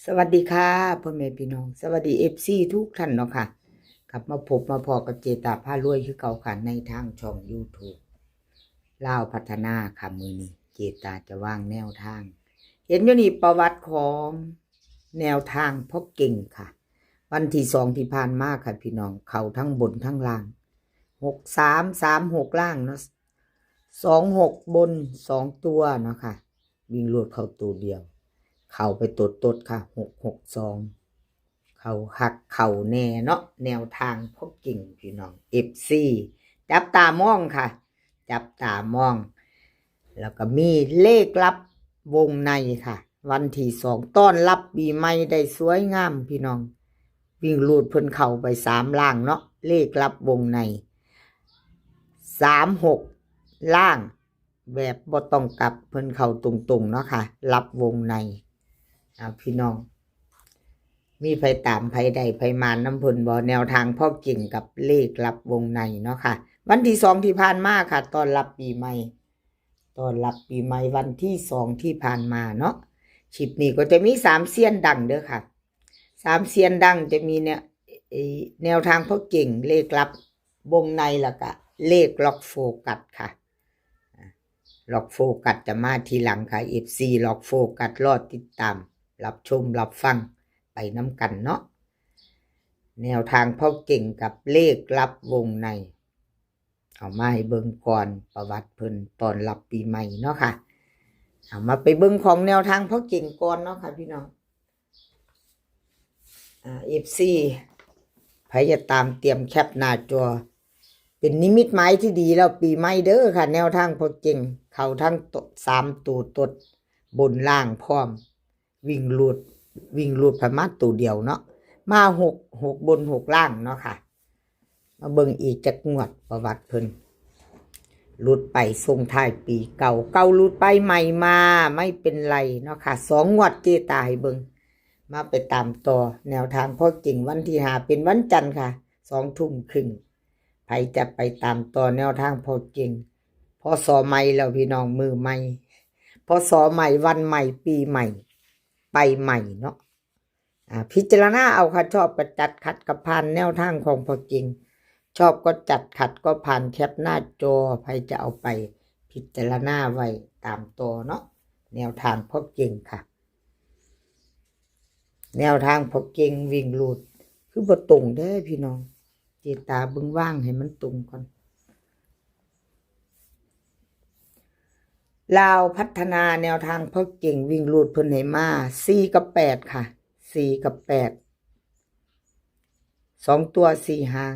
สวัสดีค่ะพ่อแม่พี่น้องสวัสดีFCทุกท่านเนาะค่ะกลับมาพบมาพอกับเจตาพารวยคือเก่าค่ะในทางช่อง YouTube ลาวพัฒนาค่ะมือนี้เจตาจะวางแนวทางเห็นอยู่นี่ประวัติของแนวทางพ่อเก่งค่ะวันที่2ที่ผ่านมาค่ะพี่น้องเข้าทั้งบนทั้งล่าง6336ล่างเนาะ26บน2ตัวเนาะค่ะวิ่งรวดเข้าตัวเดียวเข้าไปตดค่ะ662เข้าหักเข้าแน่เนาะแนวทางพ่อเก่งพี่น้อง FC จับตามองค่ะจับตามองแล้วก็มีเลขลับวงในค่ะวันที่2ต้อนรับปีใหม่ได้สวยงามพี่น้องวิ่งลูดเพิ่นเข้าไป3ล่างเนาะเลขลับวงใน36ล่างแบบบ่ต้องกลับเพิ่นเข้าตรงๆเนาะค่ะรับวงในพี่น้องมีไผตามไผใดไผมานน้ำเพิ่นบ่แนวทางพ่อเก่งกับเลขลับวงในเนาะค่ะวันที่2ที่ผ่านมาค่ะตอนรับปีใหม่วันที่2ที่ผ่านมาเนาะคลิปนี้ก็จะมี3เซียนดังเด้อค่ะ3เซียนดังจะมีเนี่ยแนวทางพ่อเก่งเลขลับวงในแล้วก็เลขล็อกโฟกัสค่ะล็อกโฟกัสจะมาทีหลังค่ะ FC ล็อกโฟกัสรอติดตามรับชมรับฟังไปน้ำกันเนาะแนวทางพ่อเก่งกับเลขลับวงในเอามาให้เบิ่งก่อนประวัติเพิ่นตอนรับปีใหม่เนาะค่ะเอามาไปเบิ่งของแนวทางพ่อเก่งก่อนเนาะค่ะพี่น้องFC ใครจะตามเตรียมแคปหน้าจอเป็นนิมิตหมายที่ดีแล้วปีใหม่เด้อค่ะแนวทางพ่อเก่งเข้าทั้ง3ตัวตดบนล่างพร้อมวิ่งลูดพม่าตัวเดียวเนาะมา6บน6ล่างเนาะค่ะมาเบิ่งอีกจักงวดประวัติเพิ่นลุดไปส่งท้ายปีเก่าลุดไปใหม่มาไม่เป็นไรเนาะค่ะ2งวดเจตายเบิ่งมาไปตามต่อแนวทางพ่อเก่งวันที่5เป็นวันจันทร์ค่ะ20:30ไผจะไปตามต่อแนวทางพ่อเก่งพศใหม่แล้วพี่น้องมือใหม่พศใหม่วันใหม่ปีใหม่ไปใหม่เนาะพิจารณาเอาค่ะชอบก็จัดขัดก็ผ่านแนวทางของพ่อเก่งชอบก็จัดขัดก็ผ่านแคปหน้าจอใครจะเอาไปพิจารณาไว้ตามตัวเนาะแนวทางพ่อเก่งค่ะแนวทางพ่อเก่งวิ่งลูดคือบ่ตรงเด้อพี่น้องเจตาเบิ่งว่างให้มันตรงก่อนลาวพัฒนาแนวทางพ่อเก่งวิ่งลูดเพิ่นให้มา4กับ8ค่ะ4กับ8 2ตัว4หาง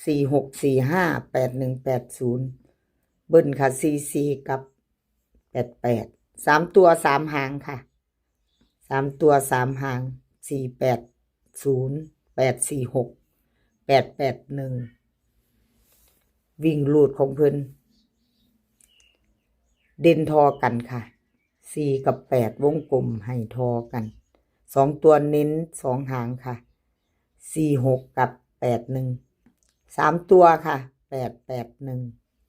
46458180เบิ้ลค่ะ44กับ88 3ตัว3หางค่ะ3ตัว3หาง4808468881วิ่งลูดของเพิ่นเด่นทอกันค่ะ4กับ8วงกลมให้ทอกัน2ตัวเน้น2หางค่ะ46กับ81 3ตัวค่ะ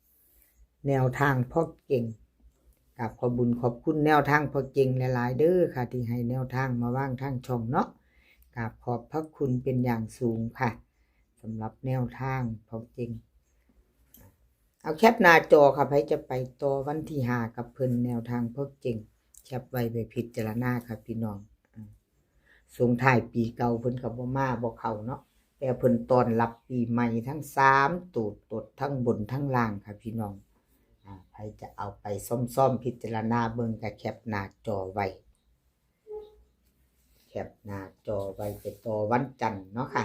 881แนวทางพ่อเก่งกับขอบุญขอบคุณแนวทางพ่อเก่งหลายๆเด้อค่ะที่ให้แนวทางมาว่างทางช่องเนาะกับขอบพระคุณเป็นอย่างสูงค่ะสำหรับแนวทางพ่อเก่งเอาแคปหน้าจอค่ะใครจะไปต่อวันที่5กับเพิ่นแนวทางพ่อเก่งแคปไว้ไปพิจารณาค่ะพี่น้องส่งท้ายปีเก่าเพิ่นก็บ่มาบ่เข้าเนาะแต่เพิ่นตอนรับปีใหม่ทั้ง3ตูดตดทั้งบนทั้งล่างค่ะพี่น้องใครจะเอาไปซ่อมพิจารณาเบิ่งก็แคปหน้าจอไว้แคปหน้าจอไว้ไปต่อวันจันทร์เนาะค่ะ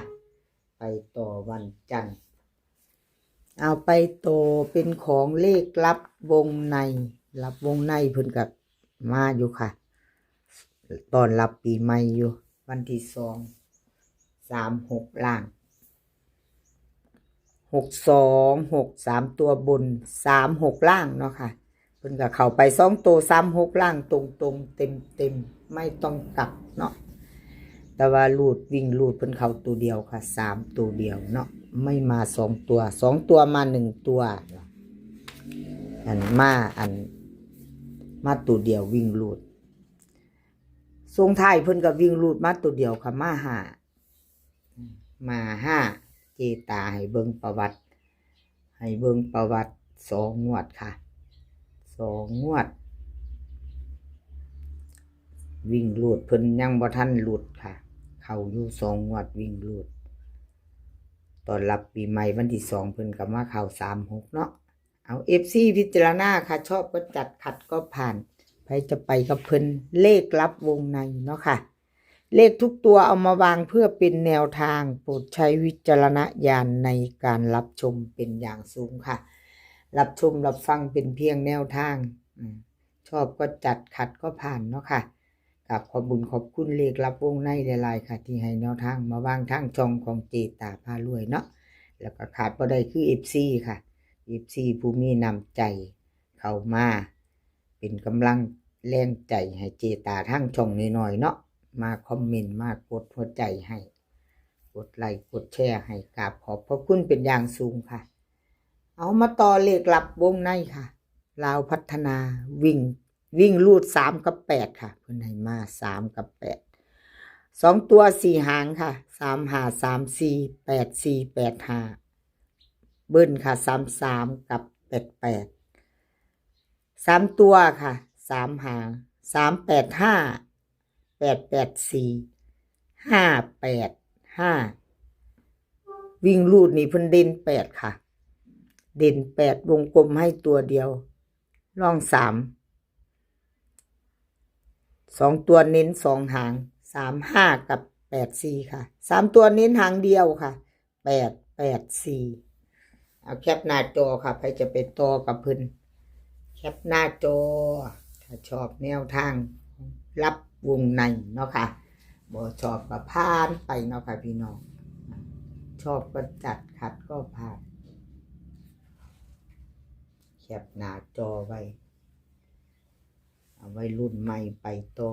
ไปต่อวันจันทร์เอาไปต่อเป็นของเลขลับวงในรับวงในเพิ่นก็มาอยู่ค่ะตอนรับปีใหม่อยู่วันที่36ล่าง626 3ตัวบน36ล่างเนาะค่ะเพิ่นก็เข้าไป2ตัว36ล่างตรงๆเต็มไม่ต้องกลับเนาะแต่ว่าลูดวิ่งลูดเพิ่นเข้าตัวเดียวค่ะ3ตัวเดียวเนาะไม่มา2ตัวมา1ตัวมาตัวเดียววิ่งลูด ทรงท้ายเพิ่นก็วิ่งรูดมาตัวเดียวค่ะมาห้ามาห้าเจตาให้เบิ่งประวัติให้เบิ่งประวัติ2 งวดค่ะ2 งวดวิ่งรูดเพิ่นยังบ่ทันหลุดค่ะเข้าอยู่2 งวดวิ่งรูดตอนรับปีใหม่วันที่2เพิ่นก็มาเข้า36เนาะเอา FC พิจารณาค่ะชอบก็จัดขัดก็ผ่านใครจะไปกับเพิ่นเลขลับวงในเนาะค่ะเลขทุกตัวเอามาวางเพื่อเป็นแนวทางโปรดใช้วิจารณญาณในการรับชมเป็นอย่างสูงค่ะรับชมรับฟังเป็นเพียงแนวทางชอบก็จัดขัดก็ผ่านเนาะค่ะกับขอบคุญขอบคุณเลขลับวงในหลายๆค่ะที่ให้แนวทางมาวางทางช่องของเจตาพารวยเนาะแล้วก็ขาดบ่ได้คือ FC ค่ะ FC ผู้มีน้ำใจเข้ามาเป็นกำลังแรงใจให้เจตาทางช่องน้อยๆเนาะมาคอมเมนต์มากดหัวใจให้กดไลค์กดแชร์ให้กราบขอบพระคุณเป็นอย่างสูงค่ะเอามาต่อเลขลับวงในค่ะลาวพัฒนาวิ่งรูด3 กับ 8ค่ะเพิ่นให้มา3 กับ 8 2 ตัว4 หางค่ะ3 5 3 4 8 4 8 5เบิ้ลค่ะ33กับ88 3 ตัวค่ะ3 หาง3 8 5 8 8 4 5 8 5วิ่งรูดนี่เพิ่นเด่น8ค่ะเด่น8วงกลมให้ตัวเดียวร่อง2 ตัวเน้น2 หาง3 5กับ8 4ค่ะ3 ตัวเน้นหางเดียวค่ะ8 8 4เอาแคปหน้าจอค่ะใครจะไปต่อกับเพิ่นแคปหน้าจอถ้าชอบแนวทางรับวงในเนาะค่ะบ่ชอบก็ผ่านไปเนาะค่ะพี่น้องชอบก็จัดขัดก็ผ่านแคปหน้าจอไว้เอาไว้รุ่นใหม่ไปต่อ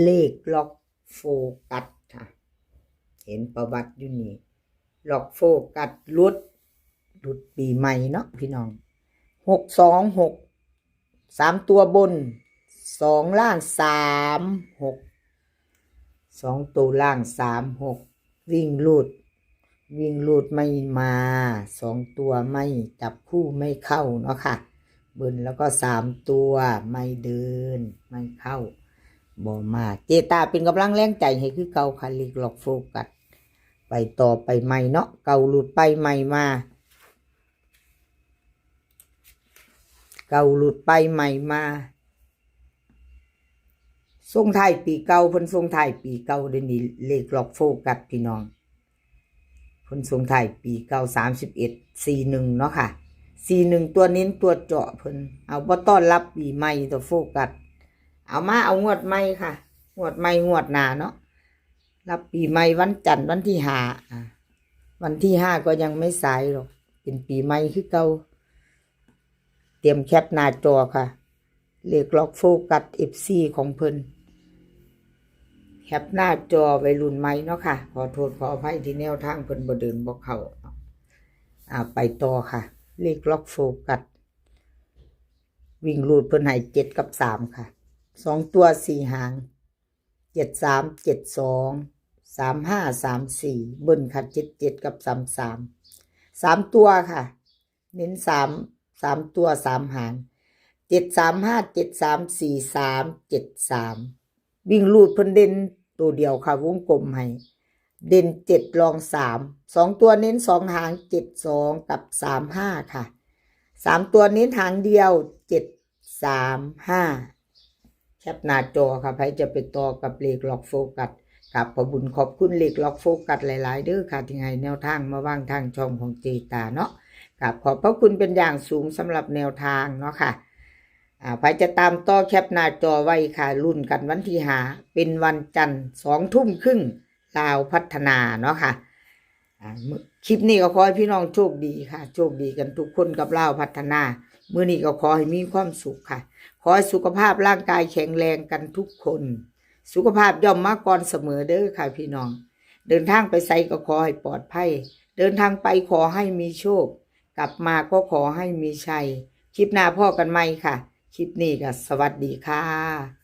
เลขล็อกโฟกัสค่ะเห็นประวัติอยู่นี่ล็อกโฟกัสหลุดปีใหม่เนาะพี่น้อง626 3 ตัวบน2 ล่าง2 ตัวล่าง36วิ่งรูดไม่มา2 ตัวไม่จับคู่ไม่เข้าเนาะค่ะเบิ้ลแล้วก็3 ตัวไม่เดินไม่เข้าบ่มาเจตาเป็นกำลังแรงใจให้คือเก่าค่ะเลขล็อกโฟกัสไปต่อไปใหม่เนาะเก่าหลุดไปใหม่มาเก่าหลุดไปใหม่มาส่งท้ายปีเก่าเพิ่นส่งท้ายปีเก่าเดี๋ยวนี้เลขล็อกโฟกัสพี่น้องเพิ่นส่งท้ายปีเก่า31 41เนาะค่ะ41ตัวเน้นตัวเจาะเพิ่นเอาบ่ต้อนรับปีใหม่ตัวโฟกัสเอามาเอางวดใหม่ค่ะงวดใหม่งวดหน้าเนาะรับปีใหม่วันจันทร์วันที่5วันที่5ก็ยังไม่สายหรอกเป็นปีใหม่คือเก่าเตรียมแคปหน้าจอค่ะเลขล็อกโฟกัส FC ของเพิ่นแคปหน้าจอไว้รุ่นใหม่เนาะค่ะขอโทษขออภัยที่แนวทางเพิ่นบ่เดินบ่เข้าไปต่อค่ะเลขล็อกโฟกัสวิ่งรูดเพิ่นให้7 กับ 3ค่ะ2 ตัว4 หาง7 3 7 2 3 5 3 4เบิ้ลค่ะ7 กับ3 ตัวค่ะเน้น3 ตัว3 หาง7 3 5 7 3 4 3 7 3วิ่งรูดเพิ่นเด่นตัวเดียวค่ะวงกลมให้เด่น7รอง2 ตัวเน้น2 หาง7 2กับ3 5ค่ะ3 ตัวเน้นหางเดียว7 3 5แคปหน้าจอค่ะใครจะไปต่อกับเลขล็อกโฟกัสกับขอบุญขอบคุณเลขล็อกโฟกัสหลายๆเด้อค่ะที่ให้แนวทางมาวางทางช่องของเจตาเนาะกับขอบพระคุณเป็นอย่างสูงสำหรับแนวทางเนาะค่ะใครจะตามต่อแคปหน้าจอไว้ค่ะรุ่นกันวันที่5เป็นวันจันทร์20:30ลาวพัฒนาเนาะค่ะคลิปนี้ก็ขอให้พี่น้องโชคดีค่ะโชคดีกันทุกคนกับลาวพัฒนามื้อนี้ก็ขอให้มีความสุขค่ะขอให้สุขภาพร่างกายแข็งแรงกันทุกคนสุขภาพย่อมมาก่อนเสมอเด้อค่ะพี่น้อง เดินทางไปไสก็ขอให้ปลอดภัยเดินทางไปขอให้มีโชคกลับมาก็ขอให้มีชัยคลิปหน้าพ่อกันใหม่ค่ะคลิปนี้ก็สวัสดีค่ะ